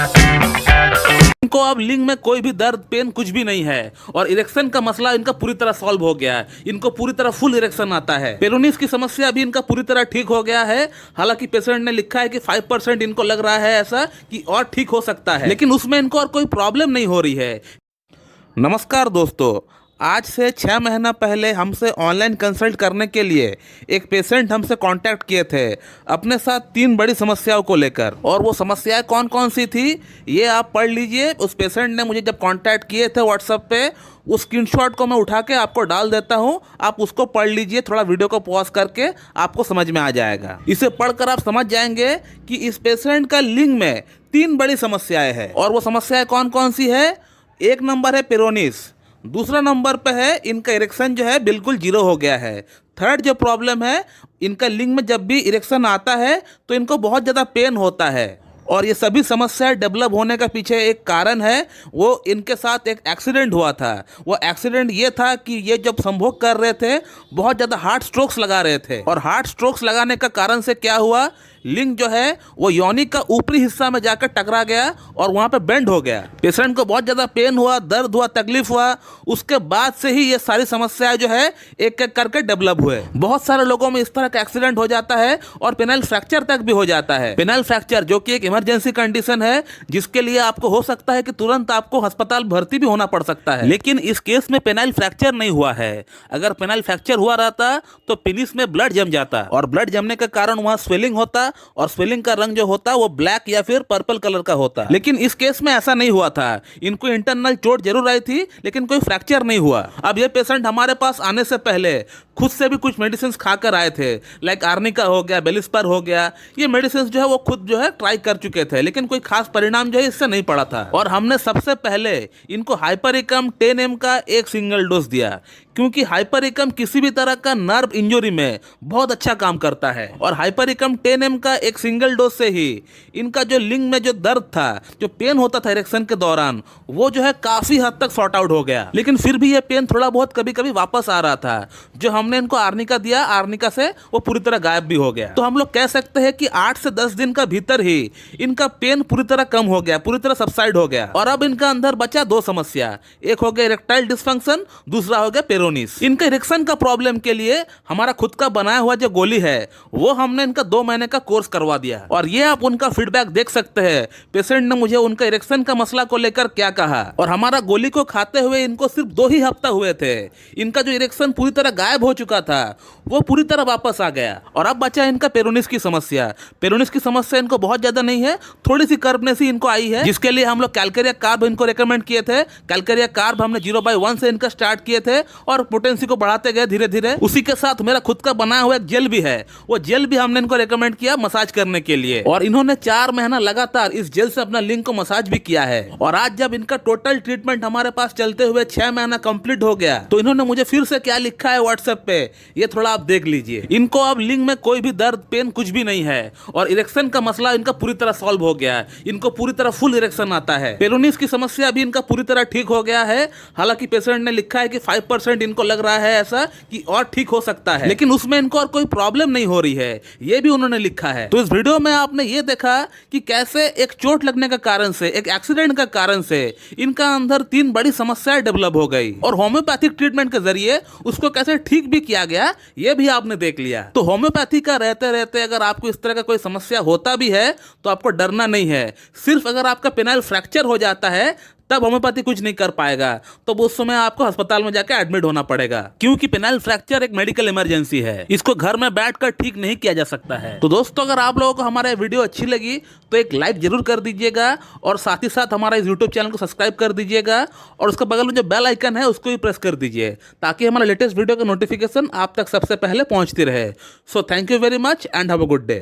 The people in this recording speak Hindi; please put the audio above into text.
इनको अब लिंग में कोई भी दर्द पेन कुछ भी नहीं है और इरेक्शन का मसला इनका पूरी तरह सॉल्व हो गया है। इनको पूरी तरह फुल इरेक्शन आता है। पेरोनिस की समस्या भी इनका पूरी तरह ठीक हो गया है। हालांकि पेशेंट ने लिखा है कि 5% इनको लग रहा है ऐसा कि और ठीक हो सकता है, लेकिन उसमें इनको और कोई प्रॉब्लम नहीं हो रही है। नमस्कार दोस्तों, आज से 6 महीना पहले हमसे ऑनलाइन कंसल्ट करने के लिए एक पेशेंट हमसे कांटेक्ट किए थे अपने साथ 3 बड़ी समस्याओं को लेकर। और वो समस्याएं कौन कौन सी थी ये आप पढ़ लीजिए। उस पेशेंट ने मुझे जब कांटेक्ट किए थे व्हाट्सएप पे, उस स्क्रीनशॉट को मैं उठा के आपको डाल देता हूं, आप उसको पढ़ लीजिए। थोड़ा वीडियो को पॉज करके आपको समझ में आ जाएगा। इसे पढ़कर आप समझ जाएंगे कि इस पेशेंट का लिंग में 3 बड़ी समस्याएं हैं। और वो समस्याएं कौन कौन सी है? 1 नंबर है पेरोनिस, दूसरा नंबर पे है इनका इरेक्शन जो है बिल्कुल 0 हो गया है। थर्ड जो प्रॉब्लम है, इनका लिंग में जब भी इरेक्शन आता है तो इनको बहुत ज़्यादा पेन होता है। और ये सभी समस्याएं डेवलप होने का पीछे एक कारण है, वो इनके साथ एक एक्सीडेंट हुआ था। वो एक्सीडेंट ये था कि ये जब संभोग कर रहे थे बहुत ज़्यादा हार्ट स्ट्रोक्स लगा रहे थे। और हार्ट स्ट्रोक्स लगाने का कारण से क्या हुआ, लिंग जो है वो योनि का ऊपरी हिस्सा में जाकर टकरा गया और वहाँ पे बेंड हो गया। पेशेंट को बहुत ज़्यादा पेन हुआ, दर्द हुआ, तकलीफ हुआ। उसके बाद से ही ये सारी समस्याएं जो है एक एक करके डेवलप हुए। बहुत सारे लोगों में इस तरह का एक्सीडेंट हो जाता है और पेनाइल फ्रैक्चर तक भी हो जाता है। पेनाइल फ्रैक्चर जो कि एक इमरजेंसी कंडीशन है, जिसके लिए आपको हो सकता है कि तुरंत आपको अस्पताल भर्ती भी होना पड़ सकता है। लेकिन इस केस में पेनाइल फ्रैक्चर नहीं हुआ है। अगर पेनाइल फ्रैक्चर हुआ रहता तो पेनिस में ब्लड जम जाता और ब्लड जमने के कारण वहाँ स्वेलिंग होता और स्वेलिंग का रंग जो होता वो ब्लैक या फिर पर्पल कलर का होता। लेकिन इस केस में ऐसा नहीं हुआ था। इनको इंटरनल चोट जरूर आई थी लेकिन कोई फ्रैक्चर नहीं हुआ। अब ये पेशेंट हमारे पास आने से पहले खुद से भी कुछ मेडिसिन खाकर आए थे, लाइक आर्निका हो गया, बेलिस्पर हो गया। ये मेडिसिन जो है वो खुद जो है ट्राई कर चुके थे, लेकिन कोई खास परिणाम जो है इससे नहीं पड़ा था। और हमने सबसे पहले इनको हाइपरिकम 10 mg का एक सिंगल डोज दिया, क्योंकि हाइपरिकम किसी भी तरह का नर्व इंजरी में बहुत अच्छा काम करता है। और हाइपरिकम 10 mg का एक सिंगल डोज से ही इनका जो लिंग में जो दर्द था, जो पेन होता था इरेक्शन के दौरान, वो जो है काफी हद तक सॉर्ट आउट हो गया। लेकिन फिर भी ये पेन थोड़ा बहुत कभी कभी वापस आ रहा था। जो हमने इनको आर्निका दिया, आर्निका से वो पूरी तरह गायब भी हो गया। तो हम लोग कह सकते हैं कि 8 से 10 दिन का भीतर ही इनका पेन पूरी तरह कम हो गया, पूरी तरह सबसाइड हो गया। और अब इनका अंदर बचा 2 समस्या, एक हो गया इरेक्टाइल डिस्फंक्शन, दूसरा हो गया पेरोनिस। इनका इरेक्शन का प्रॉब्लम के लिए हमारा खुद का बनाया हुआ जो गोली है वो हमने इनका 2 महीने का कोर्स करवा दिया। और ये आप उनका फीडबैक देख सकते हैं। पेशेंट ने मुझे उनका इरेक्शन का मसला को लेकर क्या कहा। और हमारा गोली को खाते हुए इनको सिर्फ 2 ही हफ्ता हुए थे। इनका जो इरेक्शन पूरी तरह गायब हो चुका था वो पूरी तरह वापस आ गया। और अब बचा इनका पेरोनिस की समस्या। पेरोनिस की समस्या इनको बहुत ज्यादा नहीं है, थोड़ी सी कर्वनेस इनको आई है, जिसके लिए हम लोग कैलकेरिया कार्ब इनको रेकमेंड किए थे। कैलकेरिया कार्ब हमने 0/1 से इनका स्टार्ट किए थे और पोटेंसी को बढ़ाते गए धीरे धीरे। उसी के साथ मेरा खुद का बनाया हुआ एक जेल भी है, वो जेल भी हमने इनको रेकमेंड किया मसाज करने के लिए। और इन्होंने 4 महीना लगातार इस जेल से अपना लिंग को मसाज भी किया है। और आज जब इनका टोटल ट्रीटमेंट हमारे पास चलते हुए 6 महीना कंप्लीट हो गया, तो इन्होंने मुझे फिर से क्या लिखा है व्हाट्सएप पे, ये थोड़ा आप देख लीजिए। इनको अब लिंग में कोई भी दर्द पेन कुछ भी नहीं है और इरेक्शन का मसला इनका पूरी तरह सॉल्व हो गया है। इनको पूरी तरह फुल इरेक्शन आता है। पेरोनिस की समस्या भी इनका पूरी तरह ठीक हो गया है। हालांकि पेशेंट ने लिखा है कि 5% इनको लग रहा है ऐसा कि और ठीक हो सकता है, लेकिन उसमें इनको और कोई प्रॉब्लम नहीं हो रही है, ये भी उन्होंने लिखा है। तो इस वीडियो में आपने ये देखा कि कैसे एक चोट लगने का कारण से, एक एक्सीडेंट का कारण से इनका अंदर 3 बड़ी समस्याएं डेवलप हो गई और होम्योपैथिक ट्रीटमेंट के जरिए उसको कैसे ठीक भी किया गया ये भी आपने देख लिया। तो होम्योपैथी का रहते रहते अगर आपको इस तरह का कोई समस्या होता भी है तो आपको डरना नहीं है। सिर्फ अगर आपका पेनाइल फ्रैक्चर हो जाता है तब होम्योपैथी कुछ नहीं कर पाएगा, तो उस समय आपको अस्पताल में जाकर एडमिट होना पड़ेगा, क्योंकि पेनाइल फ्रैक्चर एक मेडिकल इमरजेंसी है। इसको घर में बैठकर ठीक नहीं किया जा सकता है। तो दोस्तों, अगर आप लोगों को हमारा वीडियो अच्छी लगी तो एक लाइक जरूर कर दीजिएगा और साथ ही साथ हमारा इस यूट्यूब चैनल को सब्सक्राइब कर दीजिएगा और उसके बगल में जो बेल आइकन है उसको भी प्रेस कर दीजिए, ताकि हमारा लेटेस्ट वीडियो का नोटिफिकेशन आप तक सबसे पहले पहुंचती रहे। So thank you very much and have a good day.